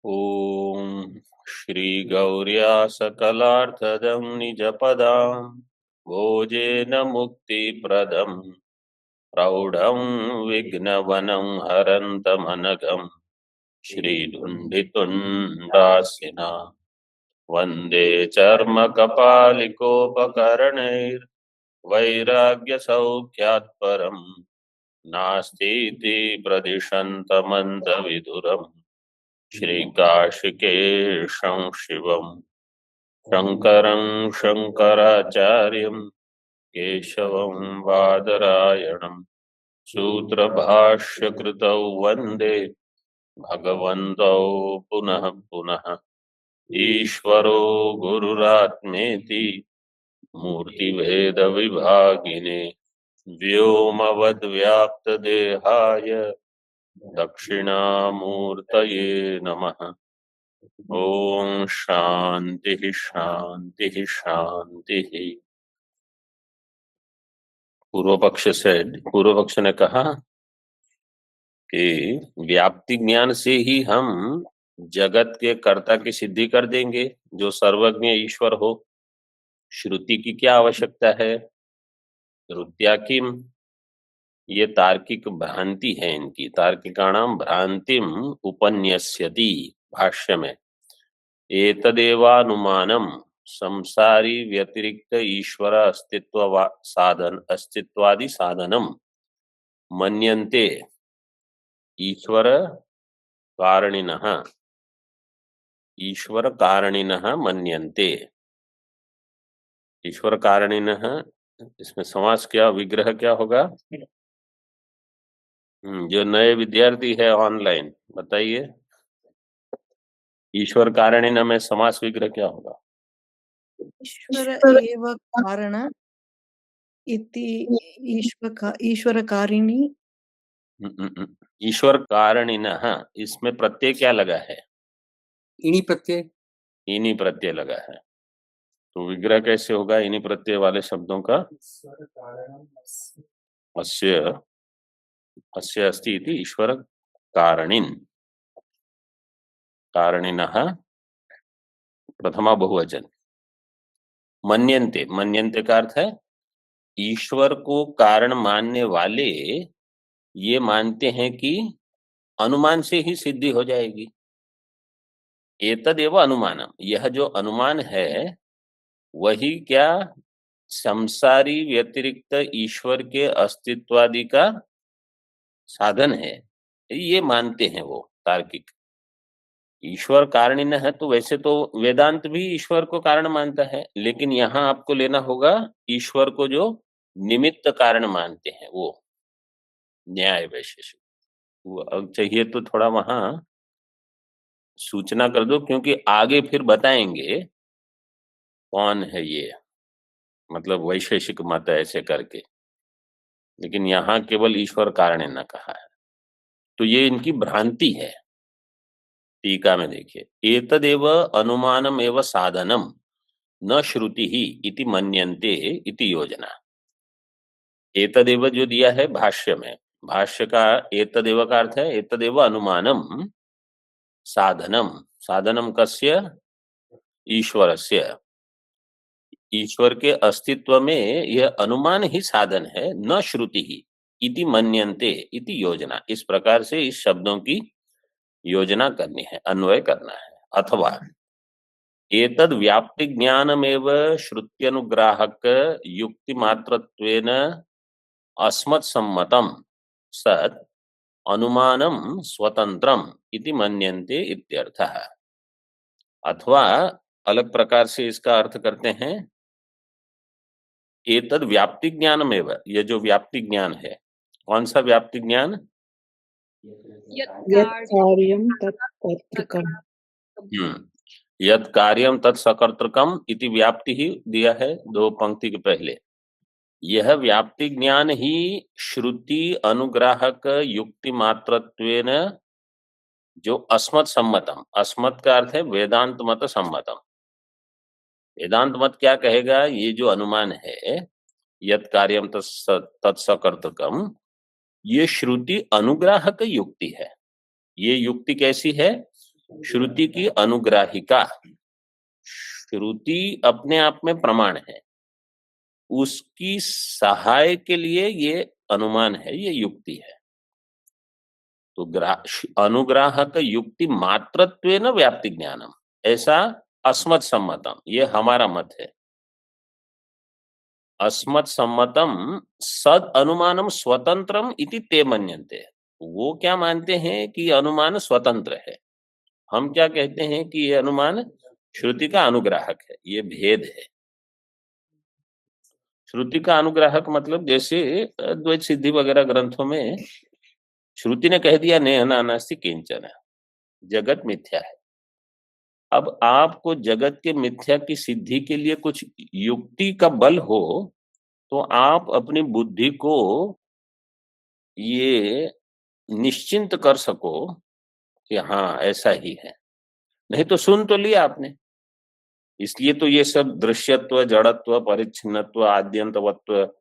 ॐ श्रीगौर्या सकलार्थदं निजपदां भोजेन मुक्तिप्रदं प्रौढं विघ्नवनं हरन्तमनघं श्रीधुण्डितुण्डासिना वन्दे चर्मकपालिकोपकरणैर्वैराग्यसौख्यात् परं नास्तीति प्रदिशन्तमन्तविदुरम् श्रीकाशिकेशं शिवं शङ्करं शङ्कराचार्यं केशवं बादरायणं सूत्रभाष्यकृतौ वन्दे भगवन्तौ पुनः पुनः। ईश्वरो गुरुरात्मेति मूर्तिभेदविभागिने व्योमवद्व्याप्तदेहाय दक्षिणामूर्तये नमः। ओम शांति शांति शांति। पूर्व पक्ष ने कहा कि व्याप्ति ज्ञान से ही हम जगत के कर्ता की सिद्धि कर देंगे, जो सर्वज्ञ ईश्वर हो। श्रुति की क्या आवश्यकता है? श्रुत्या किम, ये तार्किक भ्रांति है इनकी। तार्किकाणाम भ्रांतिम उपन्यस्यति। भाष्य में एतदेवानुमानम संसारी व्यतिरिक्त ईश्वर अस्तित्वादि साधनम मन्यन्ते ईश्वर कारणिनः मन्यन्ते। ईश्वर कारणिनः, इसमें समास क्या, विग्रह क्या होगा? जो नए विद्यार्थी है ऑनलाइन, बताइए ईश्वर कारणिनः में समास विग्रह क्या होगा? ईश्वर एव कारण इति ईश्वरकारिणी। ईश्वर कारणिनः, इसमें प्रत्यय क्या लगा है? इनी प्रत्यय। इनी प्रत्यय लगा है, तो विग्रह कैसे होगा इनी प्रत्यय वाले शब्दों का? अस्य अस्य अस्ति इति ईश्वर कारणिनः प्रथमा बहुवचन। मन्यन्ते का अर्थ है ईश्वर को कारण मानने वाले ये मानते हैं कि अनुमान से ही सिद्धि हो जाएगी। एतदेव अनुमानम, यह जो अनुमान है वही क्या, संसारी व्यतिरिक्त ईश्वर के अस्तित्वादि का साधन है, ये मानते हैं वो तार्किक। ईश्वर कारणिन है, तो वैसे तो वेदांत भी ईश्वर को कारण मानता है, लेकिन यहाँ आपको लेना होगा ईश्वर को जो निमित्त कारण मानते हैं वो न्याय वैशेषिक। वो चाहिए तो थोड़ा वहां सूचना कर दो, क्योंकि आगे फिर बताएंगे कौन है ये, मतलब वैशेषिक मत ऐसे करके, लेकिन यहाँ केवल ईश्वर कारण न कहा है, तो ये इनकी भ्रांति है। टीका में देखिए, एतदेव अनुमानम एव साधनम न श्रुति ही इति मन्यन्ते इति योजना। एतदेव जो दिया है भाष्य में, भाष्य का एतदेव का अर्थ है एतदेव अनुमानम साधनम कस्य, ईश्वरस्य। ईश्वर के अस्तित्व में यह अनुमान ही साधन है, न श्रुति ही इति मन्यन्ते इति योजना। इस प्रकार से इस शब्दों की योजना करनी है, अन्वय करना है। अथवा एतद् व्याप्ति ज्ञानमेव श्रुत्यनुग्राहक युक्ति मात्रत्वेन अस्मत् सम्मतम सत् अनुमानम स्वतंत्रम इति मन्यन्ते इत्यर्थः। अथवा अलग प्रकार से इसका अर्थ करते हैं, एतद् व्याप्ति ज्ञानमेव, ये जो व्याप्ति ज्ञान है, कौन सा व्याप्ति ज्ञान? यत् कार्यम तत्सकर्तृकम इति व्याप्ति ही दिया है 2 पंक्ति के पहले। यह व्याप्ति ज्ञान ही श्रुति अनुग्राहक युक्ति मात्रत्वेन जो अस्मत् सम्मतम, अस्मत् का अर्थ है वेदांत मत सम्मतम। वेदांत मत क्या कहेगा? ये जो अनुमान है यत् कार्यम तत्सकर्तृकम, ये श्रुति अनुग्राहक युक्ति है। ये युक्ति कैसी है? श्रुति की अनुग्राहिका, श्रुति अपने आप में प्रमाण है, उसकी सहाय के लिए ये अनुमान है, ये युक्ति है। तो अनुग्राहक युक्ति मात्रत्वेन व्याप्ति ज्ञानम, ऐसा अस्मत् सम्मतम, ये हमारा मत है। अस्मत् सम्मतम सद अनुमानम स्वतंत्रम इति ते मन्यन्ते, वो क्या मानते हैं कि अनुमान स्वतंत्र है, हम क्या कहते हैं कि ये अनुमान श्रुति का अनुग्राहक है, ये भेद है। श्रुति का अनुग्राहक मतलब जैसे द्वैत सिद्धि वगैरह ग्रंथों में श्रुति ने कह दिया नेह नास्ति किंचन, जगत मिथ्या है। अब आपको जगत के मिथ्या की सिद्धि के लिए कुछ युक्ति का बल हो तो आप अपनी बुद्धि को ये निश्चिंत कर सको कि हाँ ऐसा ही है, नहीं तो सुन तो लिया आपने। इसलिए तो ये सब दृश्यत्व, जड़त्व, परिच्छिन्नत्व, आद्यंतवत्व,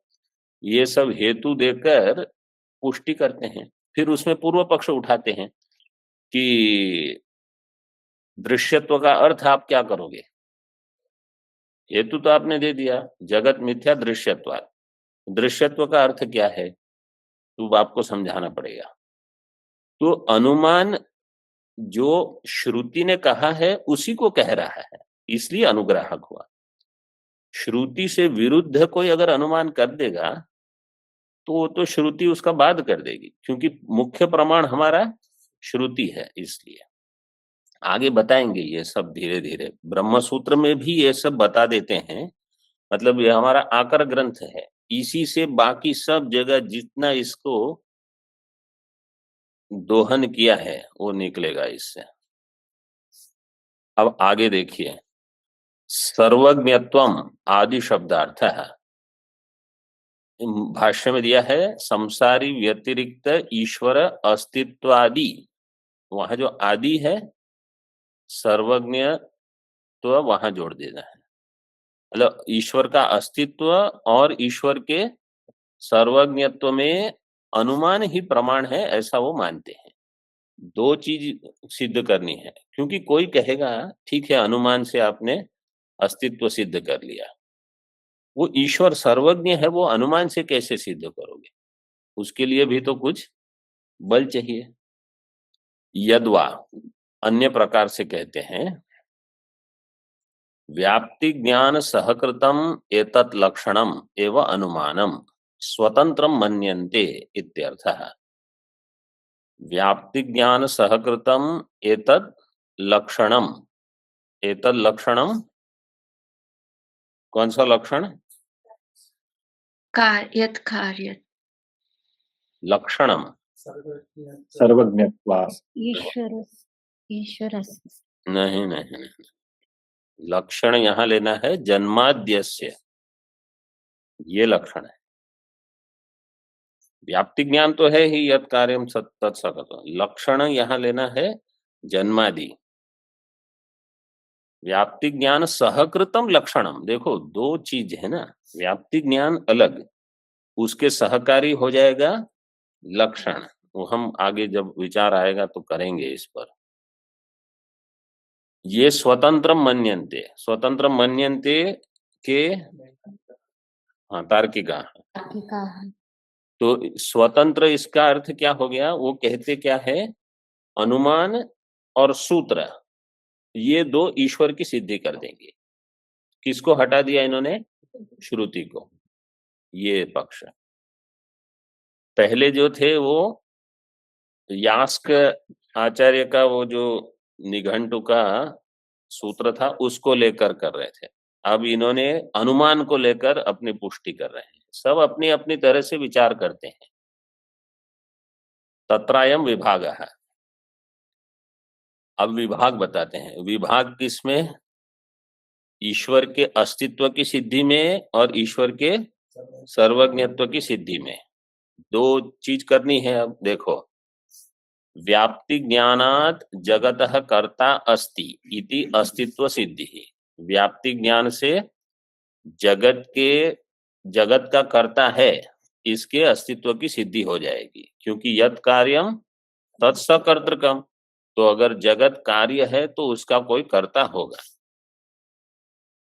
ये सब हेतु देकर पुष्टि करते हैं, फिर उसमें पूर्व पक्ष उठाते हैं कि दृश्यत्व का अर्थ आप क्या करोगे। हेतु तो आपने दे दिया, जगत मिथ्या दृश्यत्वात्, दृश्यत्व का अर्थ क्या है तो आपको समझाना पड़ेगा। तो अनुमान जो श्रुति ने कहा है उसी को कह रहा है, इसलिए अनुग्राहक हुआ। श्रुति से विरुद्ध कोई अगर अनुमान कर देगा तो वो तो श्रुति उसका बाद कर देगी, क्योंकि मुख्य प्रमाण हमारा श्रुति है। इसलिए आगे बताएंगे ये सब धीरे धीरे, ब्रह्म सूत्र में भी ये सब बता देते हैं। मतलब ये हमारा आकर ग्रंथ है, इसी से बाकी सब जगह जितना इसको दोहन किया है वो निकलेगा इससे। अब आगे देखिए, सर्वज्ञत्वम आदि शब्दार्थ है, भाष्य में दिया है संसारी व्यतिरिक्त ईश्वर अस्तित्वादि, वहां जो आदि है सर्वज्ञ तो वहां जोड़ देना है, मतलब ईश्वर का अस्तित्व और ईश्वर के सर्वज्ञत्व में अनुमान ही प्रमाण है, ऐसा वो मानते हैं। दो चीज सिद्ध करनी है, क्योंकि कोई कहेगा ठीक है अनुमान से आपने अस्तित्व सिद्ध कर लिया, वो ईश्वर सर्वज्ञ है, वो अनुमान से कैसे सिद्ध करोगे, उसके लिए भी तो कुछ बल चाहिए। यद्वा अन्य प्रकार से कहते हैं, व्याप्ति ज्ञान सहकृतम एतत् लक्षणम एवं अनुमानम स्वतंत्रम मन्यन्ते इत्यर्थः। व्याप्ति ज्ञान सहकृतम एतत् लक्षणम, एतत् लक्षणम कौन सा लक्षण, कार्य लक्षणम सर्वज्ञत्वात्, ईश्वर नहीं नहीं नहीं, लक्षण यहां लेना है जन्माद्यस्य, ये लक्षण है। व्याप्ति ज्ञान तो है ही, यत् कार्यम तत्सकत, लक्षण यहां लेना है जन्मादि। व्याप्ति ज्ञान सहकृतम लक्षणम, देखो दो चीज है ना, व्याप्ति ज्ञान अलग, उसके सहकारी हो जाएगा लक्षण, वो हम आगे जब विचार आएगा तो करेंगे इस पर। ये स्वतंत्र मन्यन्ते, स्वतंत्र मन्यन्ते के हाँ तार्किका, तो स्वतंत्र इसका अर्थ क्या हो गया, वो कहते क्या है अनुमान और सूत्र ये दो ईश्वर की सिद्धि कर देंगे। किसको हटा दिया इन्होंने, श्रुति को। ये पक्ष पहले जो थे वो यास्क आचार्य का वो जो निघंटु का सूत्र था उसको लेकर कर रहे थे, अब इन्होंने अनुमान को लेकर अपनी पुष्टि कर रहे हैं। सब अपनी अपनी तरह से विचार करते हैं। तत्रायम विभाग है, अब विभाग बताते हैं। विभाग किसमें, ईश्वर के अस्तित्व की सिद्धि में और ईश्वर के सर्वज्ञत्व की सिद्धि में। दो चीज करनी है। अब देखो, व्याप्ति ज्ञानात् जगतः कर्ता अस्ति इति अस्तित्व सिद्धि, व्याप्ति ज्ञान से जगत का कर्ता है इसके अस्तित्व की सिद्धि हो जाएगी, क्योंकि यत् कार्यम तत्सकर्तृकम, तो अगर जगत कार्य है तो उसका कोई कर्ता होगा,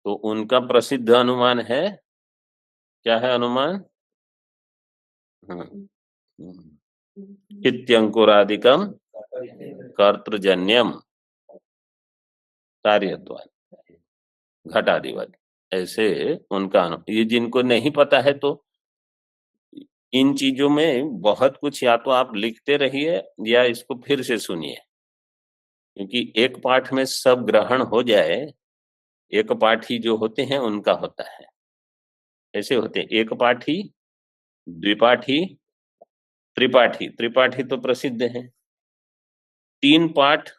तो उनका प्रसिद्ध अनुमान है, क्या है अनुमान? इत्यंकुरादिकम कर्तृजन्यम कार्यत्वात् घटादिवत, ऐसे उनका ये जिनको नहीं पता है तो इन चीजों में बहुत कुछ या तो आप लिखते रहिए या इसको फिर से सुनिए, क्योंकि एक पाठ में सब ग्रहण हो जाए, एक पाठी जो होते हैं उनका होता है, ऐसे होते हैं एक पाठी, द्विपाठी, त्रिपाठी। त्रिपाठी तो प्रसिद्ध है। तीन पाठ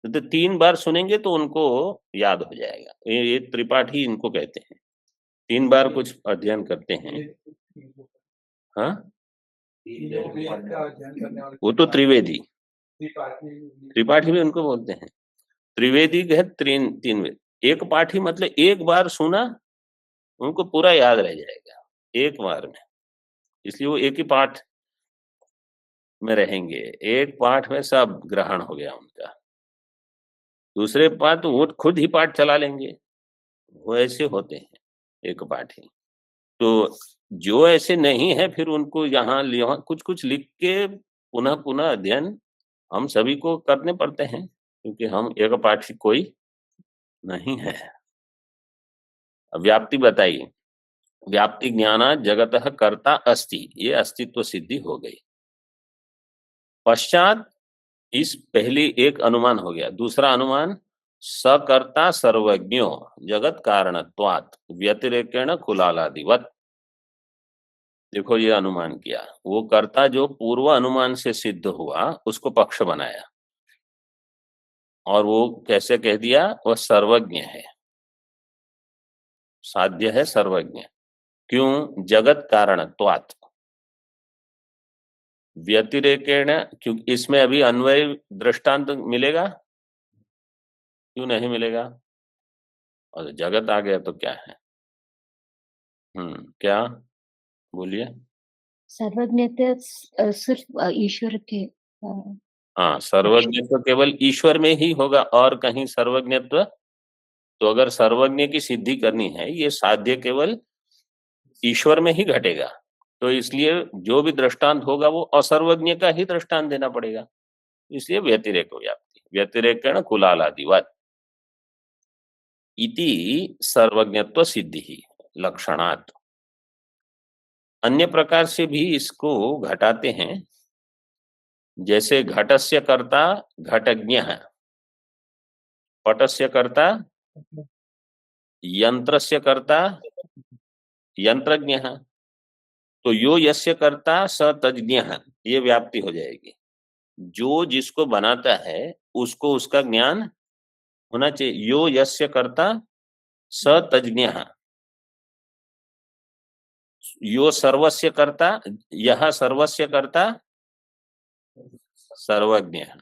तो 3 बार सुनेंगे तो उनको याद हो जाएगा, ये त्रिपाठी इनको कहते हैं। 3 बार कुछ अध्ययन करते हैं। हाँ, वो तो त्रिवेदी, त्रिपाठी भी उनको बोलते हैं। त्रिवेदी है, तीन वेद। एक पाठी मतलब एक बार सुना उनको पूरा याद रह जाएगा एक बार में, इसलिए वो एक ही पाठ में रहेंगे, एक पाठ में सब ग्रहण हो गया उनका। दूसरे पाठ तो वो खुद ही पाठ चला लेंगे, वो ऐसे होते हैं एक पाठी। तो जो ऐसे नहीं है फिर उनको यहाँ कुछ कुछ लिख के पुनः पुनः अध्ययन हम सभी को करने पड़ते हैं, क्योंकि हम एक पाठी कोई नहीं है। व्याप्ति बताइए। व्याप्ति ज्ञाना जगतः कर्ता अस्ति, ये अस्तित्व सिद्धि हो गई। पश्चात इस पहली एक अनुमान हो गया। दूसरा अनुमान सकर्ता सर्वज्ञो जगत कारणत्वात् व्यतिरेकेण कुलालादिवत। देखो ये अनुमान किया, वो कर्ता जो पूर्व अनुमान से सिद्ध हुआ उसको पक्ष बनाया, और वो कैसे कह दिया? वह सर्वज्ञ है, साध्य है, सर्वज्ञ। क्यों? जगत कारणत्वात् व्यतिरेकेण, क्योंकि इसमें अभी अन्वय दृष्टांत मिलेगा, क्यों नहीं मिलेगा? और जगत आ गया तो क्या है? क्या बोलिए? सर्वज्ञता सिर्फ ईश्वर के हाँ, सर्वज्ञत्व केवल ईश्वर में ही होगा, और कहीं सर्वज्ञत्व तो अगर सर्वज्ञ की सिद्धि करनी है ये साध्य केवल ईश्वर में ही घटेगा, तो इसलिए जो भी दृष्टांत होगा वो असर्वज्ञ का ही दृष्टांत देना पड़ेगा। इसलिए व्यतिरेक व्याप्ति, व्यतिरेकेण कुलालादिवत इति सर्वज्ञत्व सिद्धि ही लक्षणात्। अन्य प्रकार से भी इसको घटाते हैं, जैसे घटस्य कर्ता घटज्ञ है, पटस्य कर्ता, यंत्रस्य कर्ता यंत्रज्ञ है, तो यो यस्य कर्ता स तज्ज्ञ है, ये व्याप्ति हो जाएगी। जो जिसको बनाता है उसको उसका ज्ञान होना चाहिए। यो यस्य कर्ता स तज्ज्ञ है, यो सर्वस्य कर्ता, यह सर्वस्य कर्ता सर्वज्ञ है,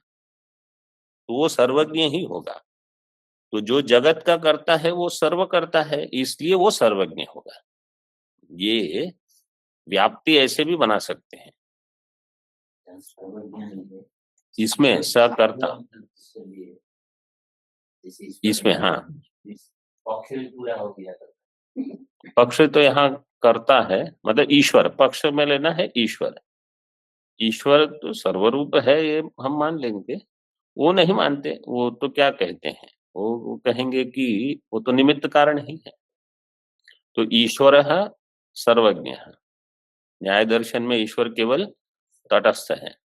तो वो सर्वज्ञ ही होगा। तो जो जगत का करता है वो सर्व करता है, इसलिए वो सर्वज्ञ होगा। ये व्याप्ति ऐसे भी बना सकते हैं, इसमें सकर्ता, इसमें हाँ पक्ष तो यहाँ करता है, मतलब ईश्वर, पक्ष में लेना है ईश्वर। ईश्वर तो सर्वरूप है ये हम मान लेंगे, वो नहीं मानते, वो तो क्या कहते हैं, वो कहेंगे कि वो तो निमित्त कारण ही है। तो ईश्वर सर्वज्ञ है, न्याय दर्शन में ईश्वर केवल तटस्थ है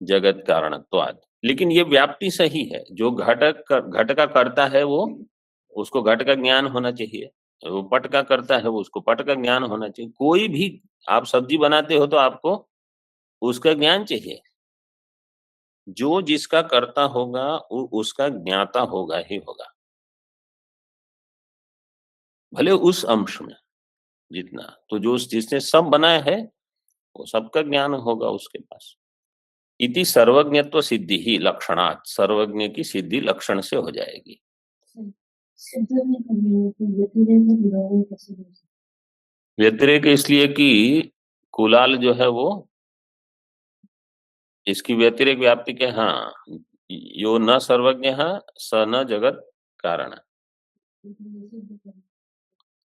जगत कारणत्वात्। लेकिन ये व्याप्ति सही है, जो घट का करता है वो उसको घट का ज्ञान होना चाहिए, वो पट का करता है वो उसको पट का ज्ञान होना चाहिए। कोई भी आप सब्जी बनाते हो तो आपको उसका ज्ञान चाहिए, जो जिसका करता होगा वो उसका ज्ञाता होगा ही होगा, भले उस अंश में जितना। तो जो जिसने सब बनाया है वो सबका ज्ञान होगा उसके पास। इति सर्वज्ञत्व सिद्धि ही लक्षणात्, सर्वज्ञ की सिद्धि लक्षण से हो जाएगी। व्यतिरेक इसलिए कि कुलाल जो है वो इसकी व्यतिरेक व्याप्ति के, हाँ, यो न सर्वज्ञ स न जगत कारण।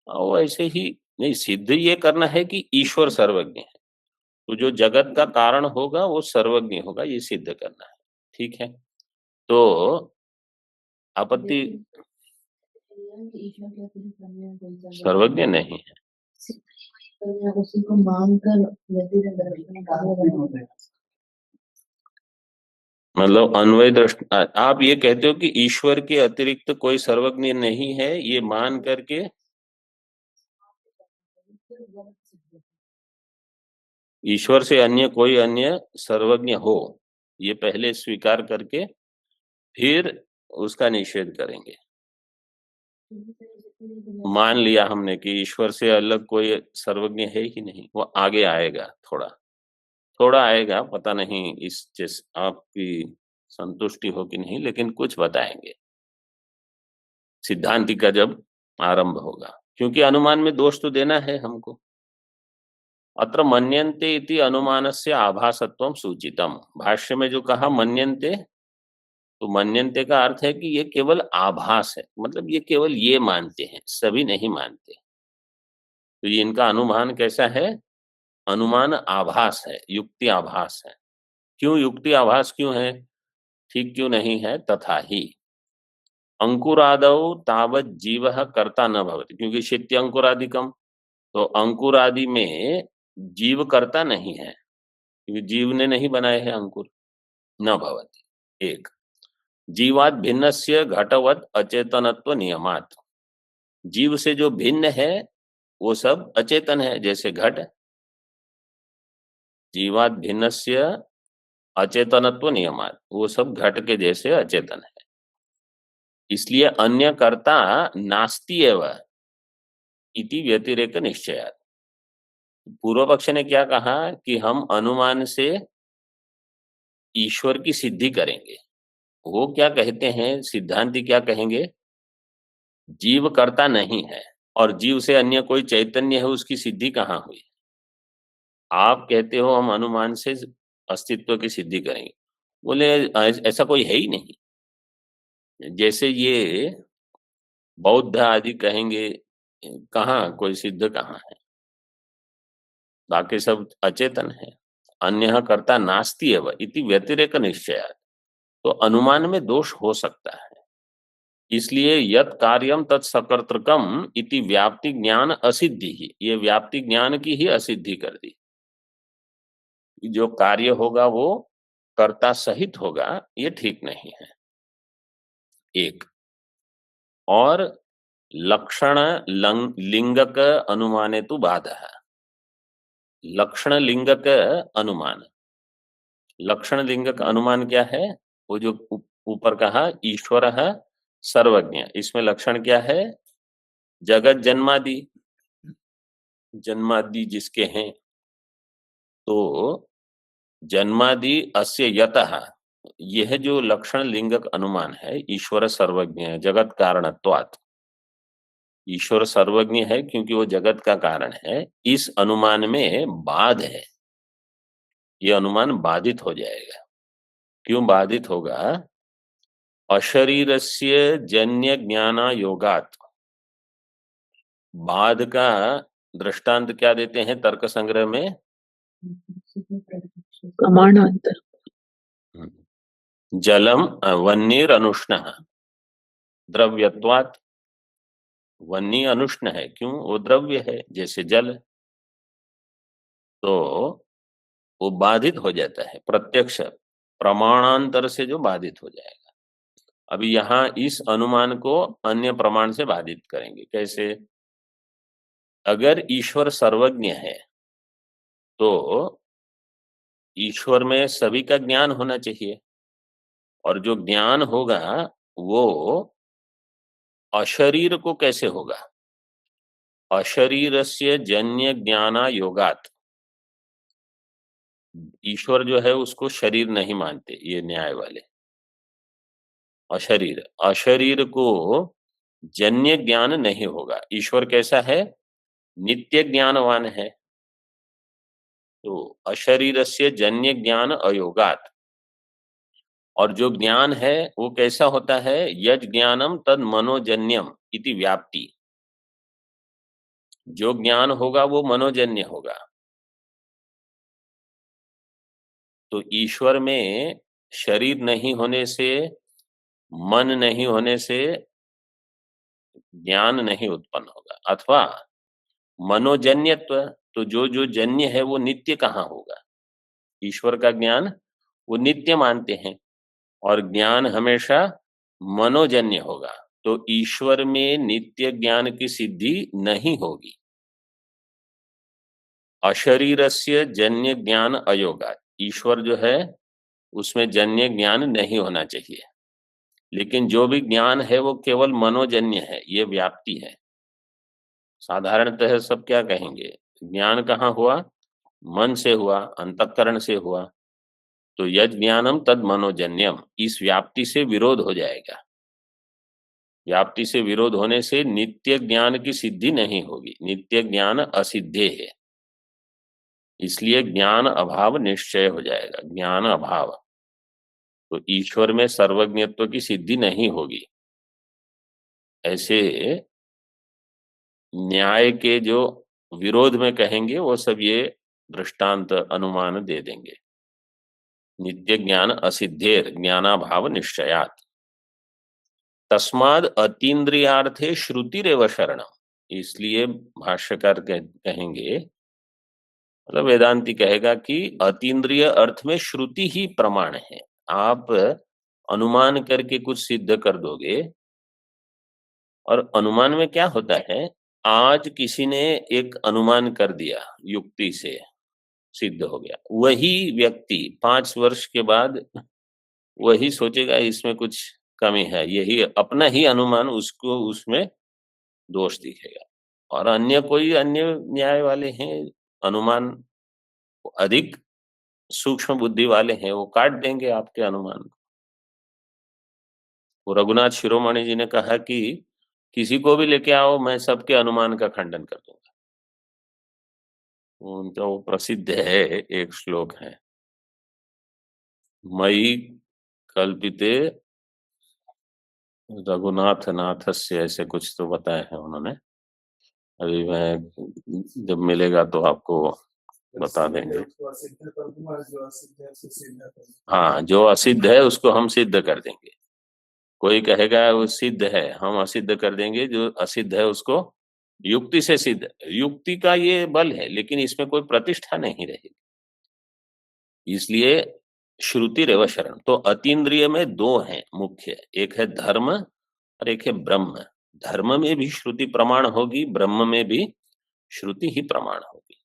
और ऐसे ही नहीं, सिद्ध ये करना है कि ईश्वर सर्वज्ञ है, तो जो जगत का कारण होगा वो सर्वज्ञ होगा, ये सिद्ध करना है। ठीक है, तो आपत्ति सर्वज्ञ नहीं है, उसी को मांगकर मतलब अन्वय दृष्टि। आप ये कहते हो कि ईश्वर के अतिरिक्त कोई सर्वज्ञ नहीं है, ये मान करके ईश्वर से अन्य कोई अन्य सर्वज्ञ हो, ये पहले स्वीकार करके फिर उसका निषेध करेंगे। मान लिया हमने कि ईश्वर से अलग कोई सर्वज्ञ है ही नहीं, वो आगे आएगा, थोड़ा थोड़ा आएगा, पता नहीं इस जिस आपकी संतुष्टि हो कि नहीं, लेकिन कुछ बताएंगे सिद्धांति का जब आरंभ होगा, क्योंकि अनुमान में दोष तो देना है हमको। अत्र मन्यन्ते इति अनुमानस्य आभासत्वं सूचितम, भाष्य में जो कहा मन्यन्ते, तो मन्यन्ते का अर्थ है कि ये केवल आभास है, मतलब ये केवल ये मानते हैं, सभी नहीं मानते। तो ये इनका अनुमान कैसा है? अनुमान आभास है, युक्ति आभास है। क्यों युक्ति आभास क्यों है? ठीक क्यों नहीं है? तथा ही अंकुरादौ तावत जीवः कर्ता न भवति, क्योंकि शित्य अंकुरादिकम, तो अंकुरादि में जीव कर्ता नहीं है, क्योंकि जीव ने नहीं बनाए हैं अंकुर। न भवति, एक जीवात भिन्नस्य घटवत अचेतनत्व नियमात, जीव से जो भिन्न है वो सब अचेतन है, जैसे घट। जीवात भिन्नस्य अचेतनत्व नियमात, वो सब घट के जैसे अचेतन है, इसलिए अन्य कर्ता नास्ति एव इति व्यतिरेक निश्चयात्। पूर्व पक्ष ने क्या कहा कि हम अनुमान से ईश्वर की सिद्धि करेंगे। वो क्या कहते हैं, सिद्धांति क्या कहेंगे? जीव कर्ता नहीं है और जीव से अन्य कोई चैतन्य है, उसकी सिद्धि कहाँ हुई? आप कहते हो हम अनुमान से अस्तित्व की सिद्धि करेंगे, बोले ऐसा कोई है ही नहीं। जैसे ये बौद्ध आदि कहेंगे, कहाँ कोई सिद्ध कहाँ है, बाकी सब अचेतन है। अन्य कर्ता नास्ति एव इति व्यतिरेक निश्चय, तो अनुमान में दोष हो सकता है, इसलिए यत् कार्यम तत्सकर्तृकम इति व्याप्ति ज्ञान असिद्धि ही, ये व्याप्ति ज्ञान की ही असिद्धि कर दी। जो कार्य होगा वो कर्ता सहित होगा, ये ठीक नहीं है। एक और लक्षण लिंगक अनुमाने तो बाधा है। लक्षण लिंगक अनुमान, लक्षण लिंगक अनुमान क्या है? वो जो ऊपर कहा ईश्वर है सर्वज्ञ, इसमें लक्षण क्या है? जगत जन्मादि, जन्मादि जिसके हैं, तो जन्मादि अस्य यतः, यह जो लक्षण लिंगक अनुमान है, ईश्वर सर्वज्ञ है जगत कारणत्वात्, ईश्वर सर्वज्ञ है क्योंकि वो जगत का कारण है, इस अनुमान में बाध है, ये अनुमान बाधित हो जाएगा। क्यों बाधित होगा? अशरीरस्य जन्य ज्ञाना योगात्, बाध का दृष्टांत क्या देते हैं तर्क संग्रह में? प्रमाणांतर। जलम वन्नीर अनुष्ण द्रव्यत्वात्, वन्नी अनुष्ण है, क्यों? वो द्रव्य है जैसे जल, तो वो बाधित हो जाता है, प्रत्यक्ष प्रमाणांतर से जो बाधित हो जाएगा। अभी यहाँ इस अनुमान को अन्य प्रमाण से बाधित करेंगे। कैसे? अगर ईश्वर सर्वज्ञ है तो ईश्वर में सभी का ज्ञान होना चाहिए, और जो ज्ञान होगा वो अशरीर को कैसे होगा? अशरीरस्य जन्य ज्ञाना योगात, ईश्वर जो है उसको शरीर नहीं मानते ये न्याय वाले। अशरीर, अशरीर को जन्य ज्ञान नहीं होगा। ईश्वर कैसा है? नित्य ज्ञानवान है, तो अशरीरस्य जन्य ज्ञान अयोगात, और जो ज्ञान है वो कैसा होता है, यज ज्ञानम तद मनोजन्यम इति व्याप्ति, जो ज्ञान होगा वो मनोजन्य होगा। तो ईश्वर में शरीर नहीं होने से, मन नहीं होने से ज्ञान नहीं उत्पन्न होगा, अथवा मनोजन्यत्व, तो जो जो जन्य है वो नित्य कहाँ होगा। ईश्वर का ज्ञान वो नित्य मानते हैं और ज्ञान हमेशा मनोजन्य होगा, तो ईश्वर में नित्य ज्ञान की सिद्धि नहीं होगी। अशरीरस्य जन्य ज्ञान अयोगा, ईश्वर जो है उसमें जन्य ज्ञान नहीं होना चाहिए, लेकिन जो भी ज्ञान है वो केवल मनोजन्य है, ये व्याप्ति है। साधारणतः सब क्या कहेंगे, ज्ञान कहाँ हुआ, मन से हुआ, अंतःकरण से हुआ, तो यज ज्ञानम तद मनोजन्यम, इस व्याप्ति से विरोध हो जाएगा। व्याप्ति से विरोध होने से नित्य ज्ञान की सिद्धि नहीं होगी, नित्य ज्ञान असिद्धे है, इसलिए ज्ञान अभाव निश्चय हो जाएगा। ज्ञान अभाव, तो ईश्वर में सर्वज्ञत्व की सिद्धि नहीं होगी। ऐसे न्याय के जो विरोध में कहेंगे वो सब ये दृष्टांत अनुमान दे देंगे। नित्य ज्ञान असिद्धेर ज्ञानाभाव निश्चयात, तस्माद अतीन्द्रियार्थे श्रुतिरेव शरणम, इसलिए भाष्यकार कहेंगे, मतलब वेदांती कहेगा कि अतीन्द्रिय अर्थ में श्रुति ही प्रमाण है। आप अनुमान करके कुछ सिद्ध कर दोगे, और अनुमान में क्या होता है, आज किसी ने एक अनुमान कर दिया, युक्ति से सिद्ध हो गया, वही व्यक्ति 5 वर्ष के बाद वही सोचेगा इसमें कुछ कमी है, यही अपना ही अनुमान उसको उसमें दोष दिखेगा। और अन्य कोई अन्य न्याय वाले हैं, अनुमान अधिक सूक्ष्म बुद्धि वाले हैं, वो काट देंगे आपके अनुमान को। वो रघुनाथ शिरोमणि जी ने कहा कि किसी को भी लेके आओ, मैं सबके अनुमान का खंडन कर दूंगा। उनका वो प्रसिद्ध है, एक श्लोक है, मयि कल्पिते रघुनाथ नाथस्य, ऐसे कुछ तो बताया है उन्होंने। अभी मैं जब मिलेगा तो आपको बता देंगे। हाँ, जो असिद्ध है उसको हम सिद्ध कर देंगे। कोई कहेगा वो सिद्ध है, हम असिद्ध कर देंगे, जो असिद्ध है उसको युक्ति से सिद्ध। युक्ति का ये बल है, लेकिन इसमें कोई प्रतिष्ठा नहीं रहेगी, इसलिए श्रुति रेव शरण। तो अतीन्द्रिय में 2 हैं मुख्य, एक है धर्म और एक है ब्रह्म। धर्म में भी श्रुति प्रमाण होगी, ब्रह्म में भी श्रुति ही प्रमाण होगी।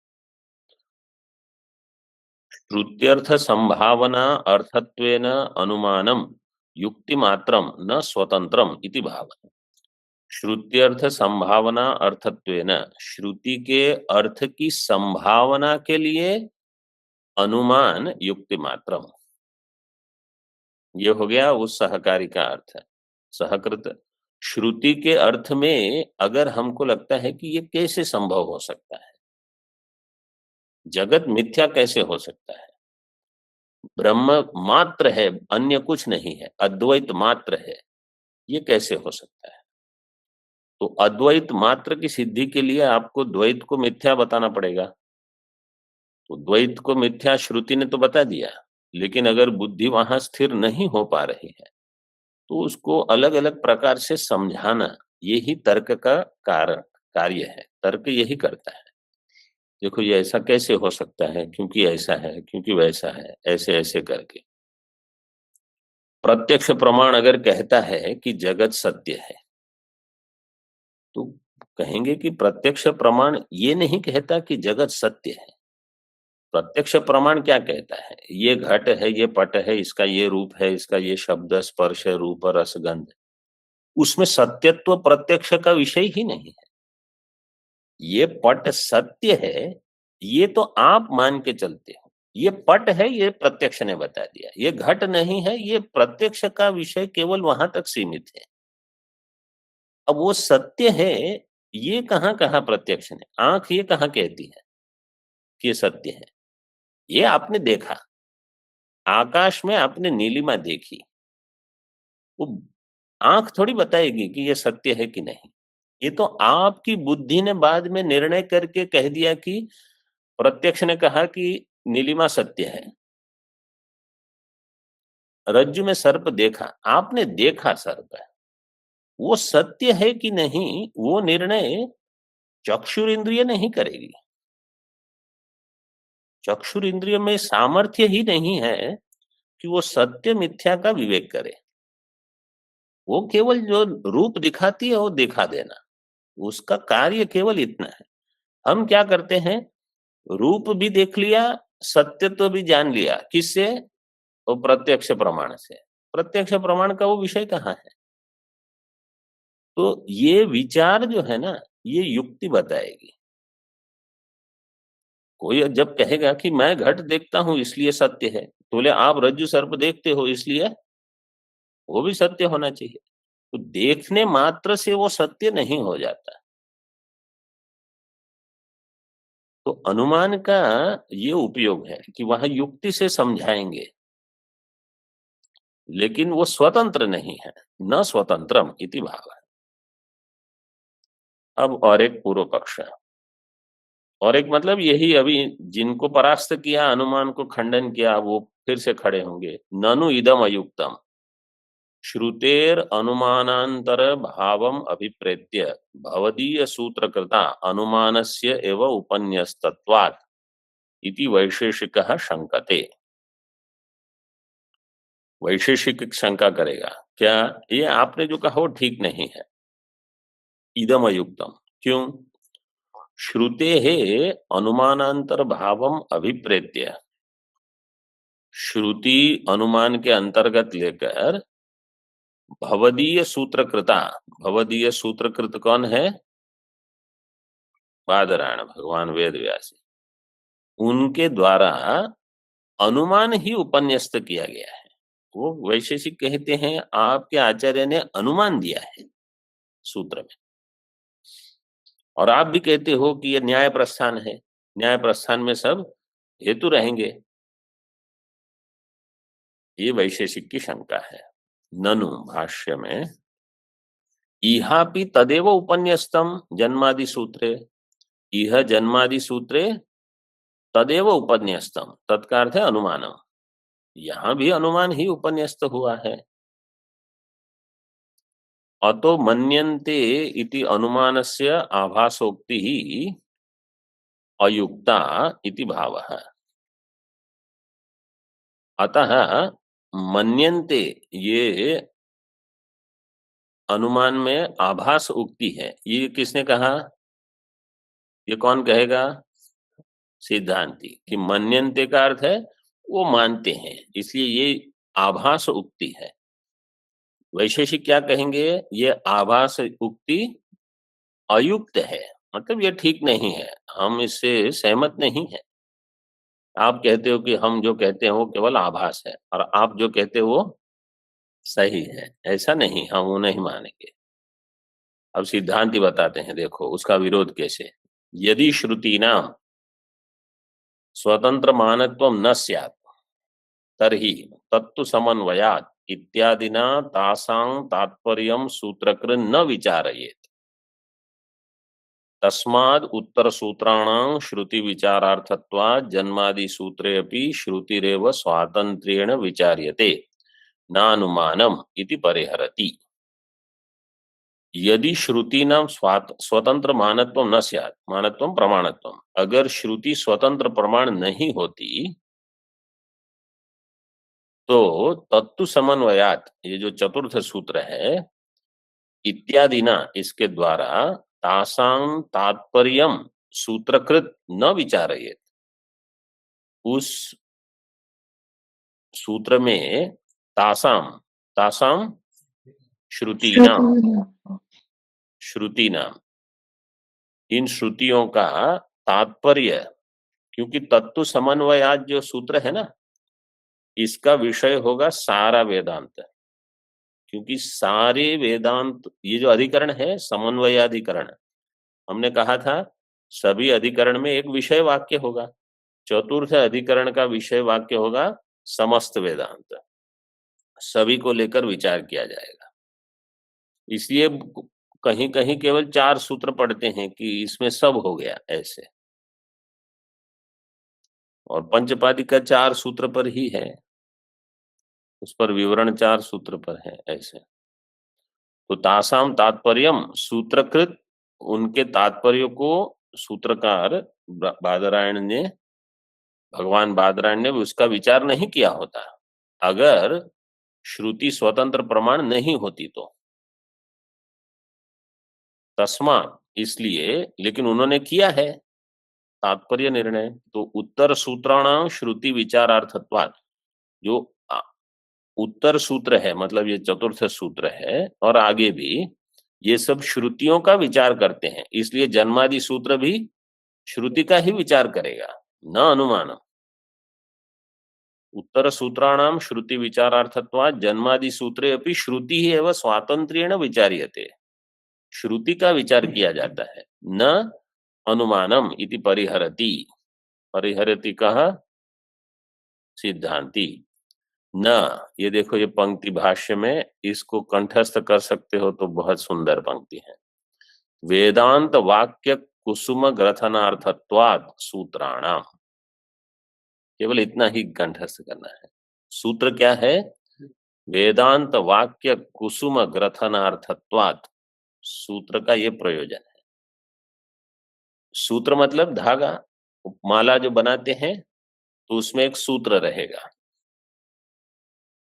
श्रुत्यर्थ संभावना अर्थत्वेन अनुमानम युक्ति मात्रम न स्वतंत्रम इति भावना। श्रुत्यर्थ संभावना अर्थत्वेन, श्रुति के अर्थ की संभावना के लिए अनुमान युक्ति मात्रम, ये हो गया उस सहकारी का अर्थ। सहकृत श्रुति के अर्थ में अगर हमको लगता है कि ये कैसे संभव हो सकता है, जगत मिथ्या कैसे हो सकता है, ब्रह्म मात्र है, अन्य कुछ नहीं है, अद्वैत मात्र है, ये कैसे हो सकता है। तो अद्वैत मात्र की सिद्धि के लिए आपको द्वैत को मिथ्या बताना पड़ेगा। तो द्वैत को मिथ्या श्रुति ने तो बता दिया, लेकिन अगर बुद्धि वहां स्थिर नहीं हो पा रही है तो उसको अलग अलग प्रकार से समझाना, यही तर्क का कार्य है। तर्क यही करता है, देखो ये ऐसा कैसे हो सकता है, क्योंकि ऐसा है, क्योंकि वैसा है, ऐसे ऐसे करके। प्रत्यक्ष प्रमाण अगर कहता है कि जगत सत्य है, तो कहेंगे कि प्रत्यक्ष प्रमाण ये नहीं कहता कि जगत सत्य है। प्रत्यक्ष प्रमाण क्या कहता है, ये घट है, ये पट है, इसका ये रूप है, इसका ये शब्द स्पर्श रूप रस गंध, उसमें सत्यत्व प्रत्यक्ष का विषय ही नहीं है। ये पट सत्य है, ये तो आप मान के चलते हो, ये पट है, ये प्रत्यक्ष ने बता दिया। ये घट नहीं है, ये प्रत्यक्ष का विषय केवल वहां तक सीमित है। अब वो सत्य है, ये कहाँ कहाँ प्रत्यक्ष ने, आंख ये कहाँ कहती है कि ये सत्य है। ये आपने देखा, आकाश में आपने नीलिमा देखी, वो आंख थोड़ी बताएगी कि ये सत्य है कि नहीं। ये तो आपकी बुद्धि ने बाद में निर्णय करके कह दिया कि प्रत्यक्ष ने कहा कि नीलिमा सत्य है। रज्जु में सर्प देखा, आपने देखा सर्प, वो सत्य है कि नहीं वो निर्णय चक्षुर इंद्रिय नहीं करेगी। चक्षुर इंद्रिय में सामर्थ्य ही नहीं है कि वो सत्य मिथ्या का विवेक करे। वो केवल जो रूप दिखाती है वो दिखा देना, उसका कार्य केवल इतना है। हम क्या करते हैं, रूप भी देख लिया, सत्य तो भी जान लिया, किससे? वो प्रत्यक्ष प्रमाण से। प्रत्यक्ष प्रमाण का वो विषय कहाँ है? तो ये विचार जो है ना, ये युक्ति बताएगी। कोई जब कहेगा कि मैं घट देखता हूं इसलिए सत्य है, तो बोले आप रज्जु सर्प देखते हो इसलिए वो भी सत्य होना चाहिए। तो देखने मात्र से वो सत्य नहीं हो जाता। तो अनुमान का ये उपयोग है कि वहां युक्ति से समझाएंगे, लेकिन वो स्वतंत्र नहीं है, न स्वतंत्रम इति भाव है। अब और एक पूर्व पक्ष है, और एक मतलब यही अभी जिनको परास्त किया, अनुमान को खंडन किया, वो फिर से खड़े होंगे। ननु इदम अयुक्तम श्रुतेर अनुमानांतर भावम अभिप्रेत्य भवदीय सूत्रकृता अनुमानस्य एव उपन्यस्तत्वात् इति वैशेषिकः शंकते। वैशेषिक शंका करेगा, क्या ये आपने जो कहा वो ठीक नहीं है, इदम अयुक्तम। क्यों? श्रुते है अनुमानांतर भावम अभिप्रेत्य, श्रुति अनुमान के अंतर्गत लेकर भवदीय सूत्रकृता, भवदीय सूत्रकृत कौन है? बादरायण भगवान वेद व्यास, उनके द्वारा अनुमान ही उपन्यस्त किया गया है। वो वैशेषिक कहते हैं आपके आचार्य ने अनुमान दिया है सूत्र में, और आप भी कहते हो कि ये न्याय प्रस्थान है, न्याय प्रस्थान में सब हेतु रहेंगे। ये वैशेषिक की शंका है। ननु भाष्य में इहापि तदेव उपन्यस्तम जन्मादि सूत्रे, इह जन्मादि सूत्रे तदेव उपन्यस्तम, तत्का अर्थ है अनुमानम, यहां भी अनुमान ही उपन्यस्त हुआ है। अतो मन्यन्ते इति अनुमानस्य आभासोक्ति ही अयुक्ता इति भावः। अतः मन्यन्ते ये अनुमान में आभास उक्ति है। ये किसने कहा? ये कौन कहेगा? सिद्धांती। कि मन्यन्ते का अर्थ है वो मानते हैं, इसलिए ये आभास उक्ति है। वैशेषिक क्या कहेंगे? ये आभास उक्ति अयुक्त है, मतलब ये ठीक नहीं है, हम इससे सहमत नहीं है। आप कहते हो कि हम जो कहते हैं वो केवल आभास है, और आप जो कहते हो वो सही है, ऐसा नहीं, हम वो नहीं मानेंगे। अब सिद्धांति बताते हैं, देखो उसका विरोध कैसे। यदि श्रुति नाम स्वतंत्र मानत्वम न स्यात् तर्हि तत्तु समन्वयात् इत्यादिना तासां तात्पर्यं सूत्रकृत् न विचारयेत्। तस्माद् उत्तर सूत्राणां श्रुति विचारार्थत्वात् जन्मादि सूत्रे अपि श्रुतिरेव स्वातंत्र्येण विचार्यते नानुमानम इति परिहरति। यदि श्रुति नाम स्वतंत्र मानत्व न स्यात्, मानत्व प्रमाणत्व, अगर श्रुति स्वतंत्र प्रमाण नहीं होती तो तत्तु समन्वयात्, ये जो चतुर्थ सूत्र है, इत्यादि ना इसके द्वारा तासां तात्पर्यम सूत्रकृत न विचारयेत्, उस सूत्र में तासां, तासां श्रुति नाम, श्रुति नाम, इन श्रुतियों का तात्पर्य, क्योंकि तत्व समन्वयात जो सूत्र है ना, इसका विषय होगा सारा वेदांत, क्योंकि सारे वेदांत, ये जो अधिकरण है समन्वयाधिकरण, हमने कहा था सभी अधिकरण में एक विषय वाक्य होगा, चतुर्थ अधिकरण का विषय वाक्य होगा समस्त वेदांत, सभी को लेकर विचार किया जाएगा। इसलिए कहीं कहीं केवल 4 सूत्र पढ़ते हैं कि इसमें सब हो गया ऐसे, और पंचपादी का 4 सूत्र पर ही है, उस पर विवरण 4 सूत्र पर है ऐसे। तो तासाम तात्पर्यम सूत्रकृत, उनके तात्पर्य को सूत्रकार बादरायण ने, भगवान बादरायण ने उसका विचार नहीं किया होता अगर श्रुति स्वतंत्र प्रमाण नहीं होती तो। तस्मात्, इसलिए, लेकिन उन्होंने किया है तात्पर्य निर्णय। तो उत्तर सूत्राणाम श्रुति विचारार्थत्वात्, जो उत्तर सूत्र है मतलब ये चतुर्थ सूत्र है, और आगे भी ये सब श्रुतियों का विचार करते हैं, इसलिए जन्मादि सूत्र भी श्रुति का ही विचार करेगा, न अनुमानम। उत्तर सूत्राणाम श्रुति विचारार्थत्वात् जन्मादि सूत्रे अपि श्रुति ही एवं स्वातंत्र्येण विचार्यते, श्रुति का विचार किया जाता है, न अनुमानम इति परिहरति। परिहरति कहा सिद्धांति न। ये देखो, ये पंक्ति भाष्य में इसको कंठस्थ कर सकते हो तो बहुत सुंदर पंक्ति है। वेदांत वाक्य कुसुम ग्रथनार्थत्वात् सूत्राणाम, केवल इतना ही कंठस्थ करना है। सूत्र क्या है? वेदांत वाक्य कुसुम ग्रथनार्थत्वात्, सूत्र का ये प्रयोजन है। सूत्र मतलब धागा, माला जो बनाते हैं तो उसमें एक सूत्र रहेगा,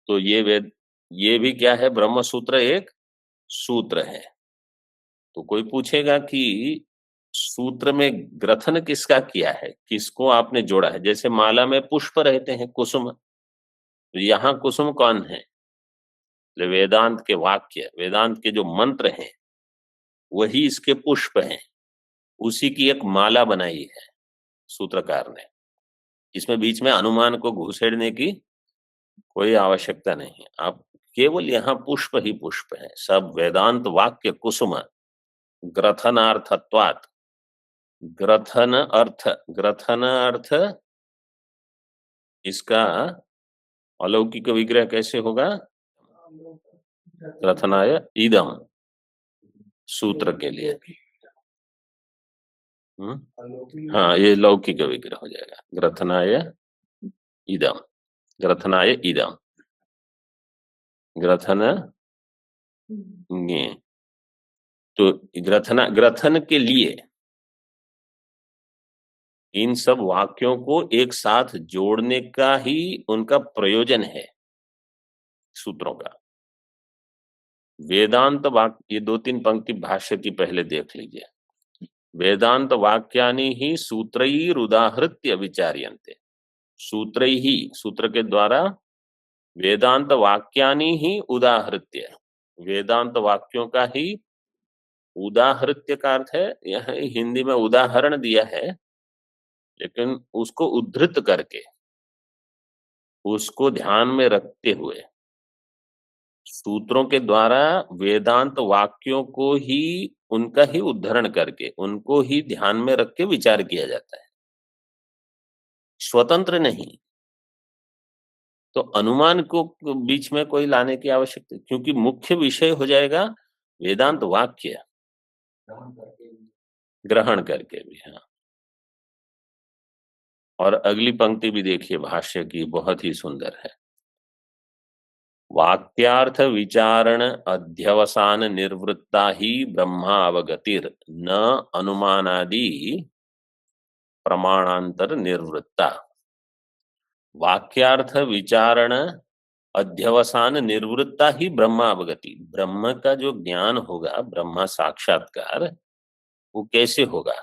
तो ये भी क्या है? ब्रह्म सूत्र एक सूत्र है। तो कोई पूछेगा कि सूत्र में ग्रथन किसका किया है, किसको आपने जोड़ा है? जैसे माला में पुष्प रहते हैं कुसुम, तो यहाँ कुसुम कौन है? वेदांत के वाक्य, वेदांत के जो मंत्र हैं वही इसके पुष्प हैं, उसी की एक माला बनाई है सूत्रकार ने। इसमें बीच में अनुमान को घुसेड़ने की कोई आवश्यकता नहीं है, आप केवल यहाँ पुष्प ही पुष्प है। सब वेदांत वाक्य कुसुम ग्रथनार्थत्वात्, ग्रथन अर्थ इसका अलौकिक विग्रह कैसे होगा? ग्रथनाय इदम, सूत्र के लिए। हाँ, ये लौकिक विग्रह हो जाएगा। ग्रथनाय इदम, ग्रथनाय इदम, ग्रथन तो ग्रथन के लिए इन सब वाक्यों को एक साथ जोड़ने का ही उनका प्रयोजन है सूत्रों का। वेदांत वाक्य, ये 2-3 पंक्ति भाष्य की पहले देख लीजिए। वेदांत वाक्यानि ही सूत्रैरुदाहृत्य विचार्यन्ते, सूत्रैहि, सूत्र के द्वारा, वेदांत वाक्यानि ही उदाहृत्य, वेदांत वाक्यों का ही, उदाहृत्य का अर्थ है, यह हिंदी में उदाहरण दिया है, लेकिन उसको उद्धृत करके, उसको ध्यान में रखते हुए, सूत्रों के द्वारा वेदांत वाक्यों को ही, उनका ही उद्धरण करके, उनको ही ध्यान में रख के विचार किया जाता है, स्वतंत्र नहीं। तो अनुमान को बीच में कोई लाने की आवश्यकता, क्योंकि मुख्य विषय हो जाएगा वेदांत वाक्य ग्रहण करके भी। हाँ, और अगली पंक्ति भी देखिए भाष्य की, बहुत ही सुंदर है। वाक्यार्थ विचारण अध्यवसान निर्वृत्ता ही ब्रह्मावगतिर न अनुमानादि प्रमाणांतर निर्वृत्ता। वाक्यार्थ विचारण अध्यवसान निर्वृत्ता ही ब्रह्मावगति, ब्रह्म का जो ज्ञान होगा, ब्रह्म साक्षात्कार, वो कैसे होगा?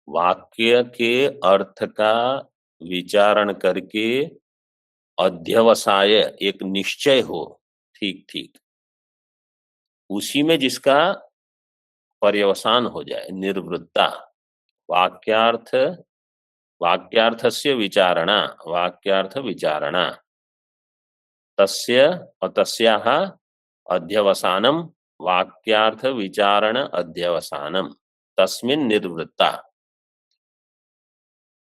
वाक्य के अर्थ का विचारण करके अध्यवसाय, एक निश्चय हो, ठीक ठीक, उसी में जिसका पर्यवसान हो जाए, निर्वृत्ता। वाक्यार्थस्य विचारणा, वाक्यार्थ विचारणा, तस्य तस्याः अध्यवसानम वाक्यार्थ विचारण अध्यवसानम तस्मिन् निर्वृत्ता।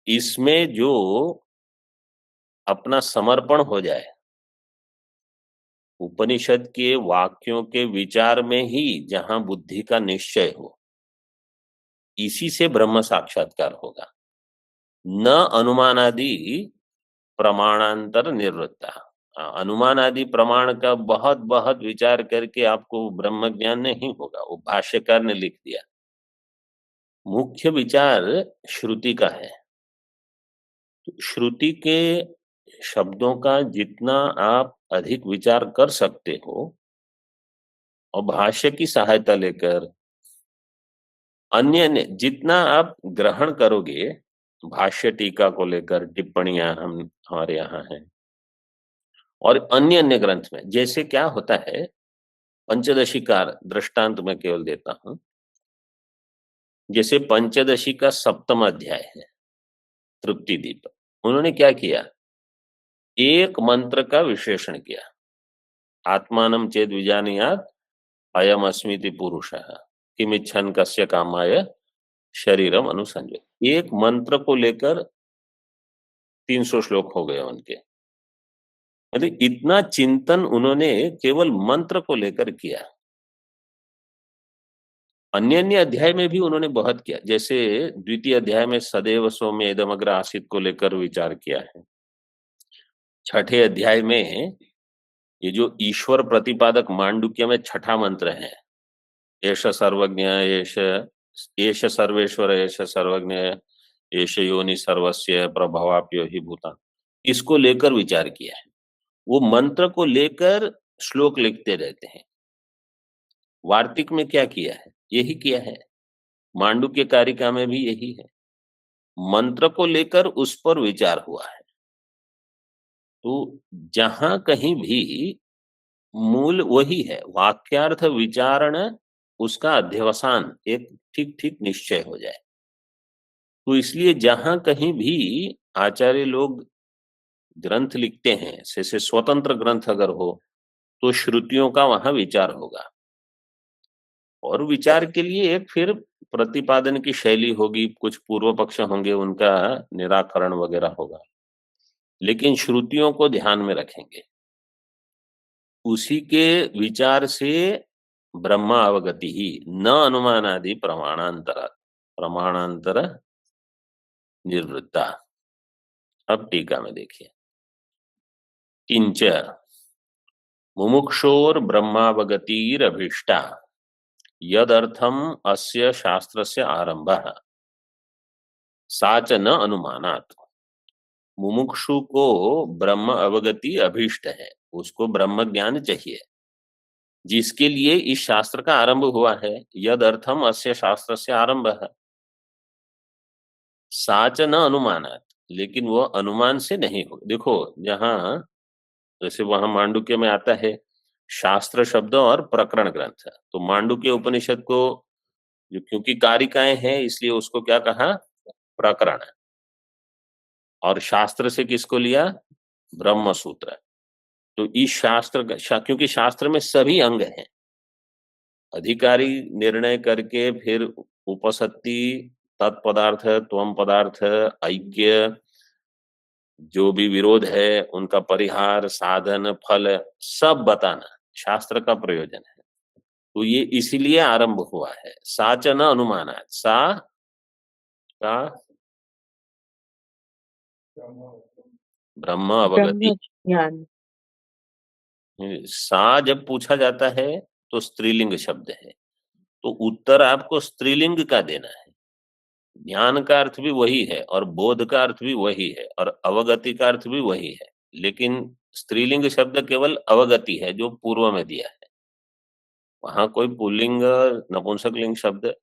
इसमें जो अपना समर्पण हो जाए, उपनिषद के वाक्यों के विचार में ही जहां बुद्धि का निश्चय हो, इसी से ब्रह्म साक्षात्कार होगा, न अनुमानादि प्रमाणांतर निवृत्ता। अनुमान आदि प्रमाण का बहुत बहुत विचार करके आपको ब्रह्म ज्ञान नहीं होगा, वो भाष्यकार ने लिख दिया। मुख्य विचार श्रुति का है, तो श्रुति के शब्दों का जितना आप अधिक विचार कर सकते हो और भाष्य की सहायता लेकर अन्य ने जितना आप ग्रहण करोगे, भाष्य टीका को लेकर टिप्पणियां हमारे यहाँ हैं, और अन्य अन्य ग्रंथ में जैसे क्या होता है, पंचदशी का दृष्टांत मैं केवल देता हूं। जैसे पंचदशी का 7वां अध्याय है तृप्ति दीप, उन्होंने क्या किया, एक मंत्र का विशेषण किया, आत्मानं चेद विजानीयात् अयम अस्मीति पुरुषः किमिच्छन् कस्य कामाय शरीरम अनुसंजय। एक मंत्र को लेकर 300 श्लोक हो गए उनके, मतलब इतना चिंतन उन्होंने केवल मंत्र को लेकर किया। अन्य अन्य अध्याय में भी उन्होंने बहुत किया, जैसे द्वितीय अध्याय में सदैव सौम्य इदमग्र आसीत को लेकर विचार किया है। छठे अध्याय में ये जो ईश्वर प्रतिपादक मांडुक्य में छठा मंत्र है, एष सर्वज्ञ एष सर्वेश्वर एष सर्वज्ञ एष योनि सर्वस्य प्रभवाप्यो हि भूता, इसको लेकर विचार किया है। वो मंत्र को लेकर श्लोक लिखते रहते हैं। वार्तिक में क्या किया है, यही किया है। मांडुक्य कारिका में भी यही है, मंत्र को लेकर उस पर विचार हुआ है। तो जहां कहीं भी मूल वही है, वाक्यार्थ विचारण, उसका अध्यवसान एक ठीक ठीक निश्चय हो जाए। तो इसलिए जहां कहीं भी आचार्य लोग ग्रंथ लिखते हैं, जैसे स्वतंत्र ग्रंथ अगर हो तो श्रुतियों का वहां विचार होगा, और विचार के लिए एक फिर प्रतिपादन की शैली होगी, कुछ पूर्व पक्ष होंगे, उनका निराकरण वगैरह होगा, लेकिन श्रुतियों को ध्यान में रखेंगे। उसी के विचार से ब्रह्मा अवगति ही न अनुमानादि प्रमाणांतर निर्वृत्ता। अब टीका में देखिए, किंच मुमुक्षोर ब्रह्मावगतिरभीष्टा यदर्थम अस्य शास्त्रस्य आरंभः सा च न अनुमानात्। मुमुक्षु को ब्रह्म अवगति अभीष्ट है, उसको ब्रह्म ज्ञान चाहिए, जिसके लिए इस शास्त्र का आरंभ हुआ है। यद अर्थम अस्य शास्त्रस्य आरंभः सा च न अनुमानात्, लेकिन वो अनुमान से नहीं हो। देखो जहां जैसे वहां मांडुक्य में आता है शास्त्र शब्द और प्रकरण ग्रंथ, तो मांडुक्य उपनिषद को जो क्योंकि कारिकाएं हैं इसलिए उसको क्या कहा, प्रकरण, और शास्त्र से किसको लिया, ब्रह्म सूत्र। तो इस शास्त्र क्योंकि शास्त्र में सभी अंग हैं, अधिकारी निर्णय करके फिर उपसत्ति, तत्पदार्थ, त्वम पदार्थ, ऐक्य, जो भी विरोध है उनका परिहार, साधन, फल, सब बताना शास्त्र का प्रयोजन है। तो ये इसीलिए आरंभ हुआ है। सा च न अनुमानात्, सा का ब्रह्म अवगति। ज्ञान। सा जब पूछा जाता है तो स्त्रीलिंग शब्द है, तो उत्तर आपको स्त्रीलिंग का देना है। ज्ञान का अर्थ भी वही है और बोध का अर्थ भी वही है और अवगति का अर्थ भी वही है, लेकिन स्त्रीलिंग शब्द केवल अवगति है जो पूर्व में दिया है। वहां कोई पुल्लिंग नपुंसकलिंग शब्द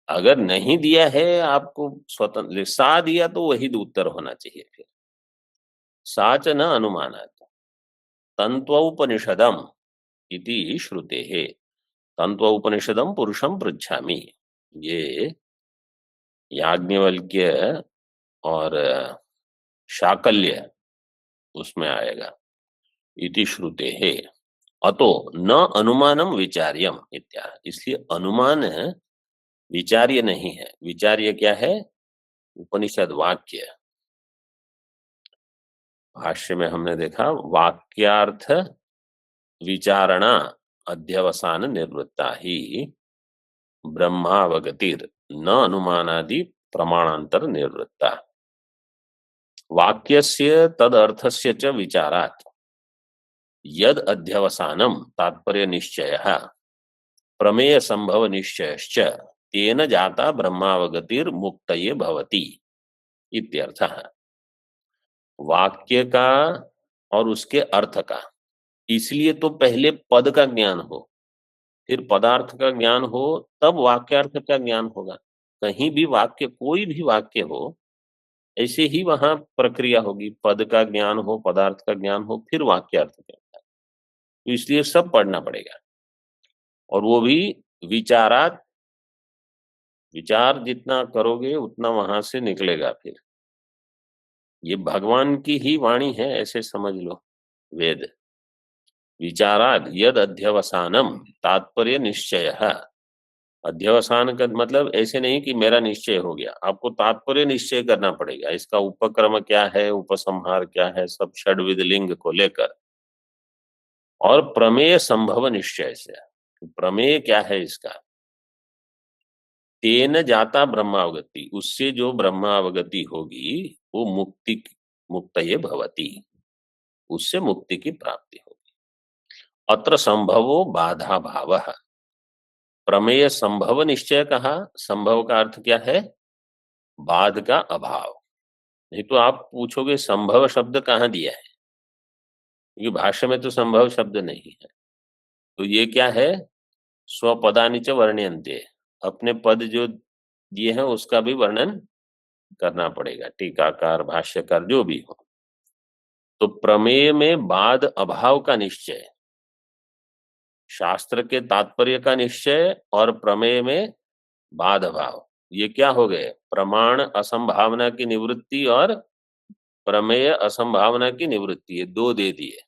अगर नहीं दिया है आपको, स्वतंत्र सा दिया तो वही उत्तर होना चाहिए। फिर सा च न अनुमानात् तन्त्वोपनिषदम इति श्रुतेः। तन्त्वोपनिषदम पुरुषम पृच्छामि, ये याज्ञवल्क्य और शाकल्य उसमें आएगा। इति श्रुतेः अतो न अनुमानम विचार्यम इत्याह। इसलिए अनुमान विचार्य नहीं है। विचार्य क्या है, उपनिषद वाक्य। भाष्य में हमने देखा वाक्यार्थ विचारणा अध्यवसान निर्वृत्ता ही ब्रह्मावगतिर न अनुमानादि प्रमाणांतर निर्वृत्ता। वाक्यस्य तदर्थस्य च विचारात् यद अध्यवसानम तात्पर्य निश्चयः प्रमेय संभव निश्चयश्च तेन जाता ब्रह्मावगतिर मुक्तये भवति इत्यर्थः। वाक्य का और उसके अर्थ का, इसलिए तो पहले पद का ज्ञान हो, फिर पदार्थ का ज्ञान हो, तब वाक्यार्थ का ज्ञान होगा। कहीं भी वाक्य, कोई भी वाक्य हो, ऐसे ही वहां प्रक्रिया होगी। पद का ज्ञान हो, पदार्थ का ज्ञान हो, फिर वाक्यार्थ का ज्ञान। तो इसलिए सब पढ़ना पड़ेगा, और वो भी विचारात। विचार जितना करोगे उतना वहां से निकलेगा। फिर ये भगवान की ही वाणी है, ऐसे समझ लो वेद। विचाराद यद अध्यवसानम तात्पर्य निश्चयः। अध्यवसान का मतलब ऐसे नहीं कि मेरा निश्चय हो गया, आपको तात्पर्य निश्चय करना पड़ेगा। इसका उपक्रम क्या है, उपसंहार क्या है, सब षड्विध लिंग को लेकर, और प्रमेय संभव निश्चय से। प्रमेय क्या है इसका? तेन जाता ब्रह्मावगति, उससे जो ब्रह्मावगति होगी वो मुक्तये भवति, उससे मुक्ति की प्राप्ति होगी। अत्र संभवो बाधा भावः। प्रमेय संभव निश्चय कहा। संभव का अर्थ क्या है? बाध का अभाव। नहीं तो आप पूछोगे संभव शब्द कहाँ दिया है, क्योंकि भाष्य में तो संभव शब्द नहीं है। तो ये क्या है? स्वपदानि च वर्ण्यन्ते, अपने पद जो दिए हैं उसका भी वर्णन करना पड़ेगा, टीकाकार भाष्यकार जो भी हो। तो प्रमेय में बाध अभाव का निश्चय, शास्त्र के तात्पर्य का निश्चय और प्रमेय में बाध अभाव, ये क्या हो गए? प्रमाण असंभावना की निवृत्ति और प्रमेय असंभावना की निवृत्ति, ये दो दे दिए।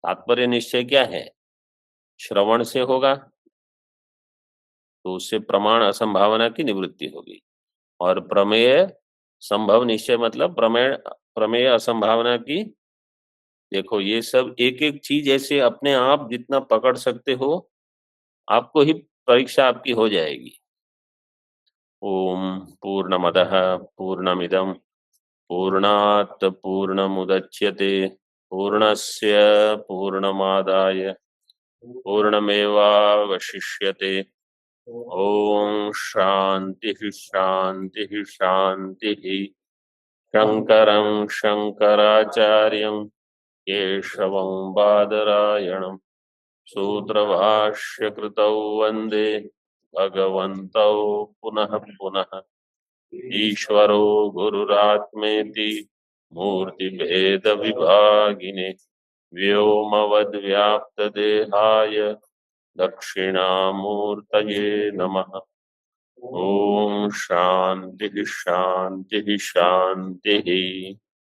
तात्पर्य निश्चय क्या है? श्रवण से होगा, तो उससे प्रमाण असंभावना की निवृत्ति होगी। और प्रमेय संभव निश्चय मतलब प्रमेय असंभावना की। देखो ये सब एक एक चीज ऐसे अपने आप जितना पकड़ सकते हो, आपको ही परीक्षा आपकी हो जाएगी। ओम पूर्णमदः पूर्णमिदं पूर्णात् पूर्णमुदच्यते पूर्णस्य पूर्णमादाय पूर्णमेवावशिष्यते। ओम शांति शांति शांति। शंकरं शंकराचार्यं केशवं बादरायणं सूत्रभाष्यकृतौ वन्दे भगवन्तौ पुनः पुनः। ईश्वरो गुरुरात्मेति मूर्तिभेदविभागिने व्योमवद्व्याप्तदेहाय दक्षिणामूर्तये नमः। ओम शांति शांति शांति।